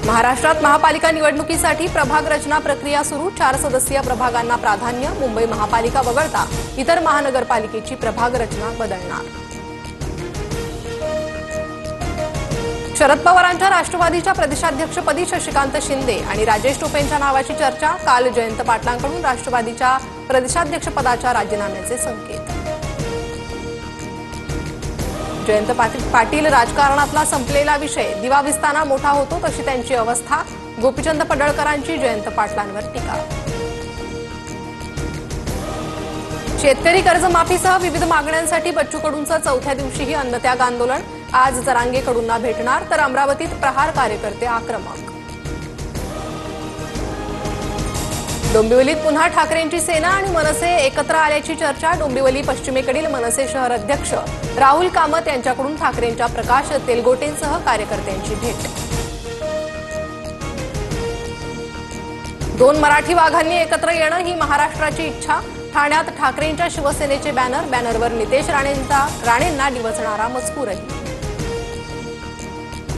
महाराष्ट्रात महापालिका निवडणुकीसाठी प्रभाग रचना प्रक्रिया सुरू। 4 सदस्यीय प्रभागांना प्राधान्य। मुंबई महापालिका वगळता इतर महानगरपालिकेची प्रभाग रचना बदलणार। शरद पवारांच्या राष्ट्रवादीच्या प्रदेशाध्यक्षपदी शशिकांत शिंदे आणि राजेश टोपेंच्या नावाची चर्चा। काल जयंत पाटलांकडून राष्ट्रवादीच्या प्रदेशाध्यक्षपदाच्या राजीनाम्याचे संकेत। जयंत पाटील राजकारणातला संपलेला विषय। दिवा विस्ताना मोठा होतो तशी त्यांची अवस्था। गोपीचंद पडळकरांची जयंत पाटलांवर टीका। शेतकरी कर्जमाफीसह विविध मागण्यांसाठी बच्चू कडूंचं चौथ्या दिवशीही अन्नत्याग आंदोलन। आज जरांगेकडूंना भेटणार तर अमरावतीत प्रहार कार्यकर्ते आक्रमक। डोंबिवलीत पुन्हा ठाकरेंची सेना आणि मनसे एकत्र आल्याची चर्चा। डोंबिवली पश्चिमेकडील मनसे शहर अध्यक्ष राहुल कामत यांच्याकडून ठाकरेंच्या प्रकाश तेलगोटेंसह कार्यकर्त्यांची भेट। 2 मराठी वाघांनी एकत्र येणं ही महाराष्ट्राची इच्छा। ठाण्यात ठाकरेंच्या शिवसेनेचे बॅनरवर नितेश राणेंना डिवचणारा मजकूरही।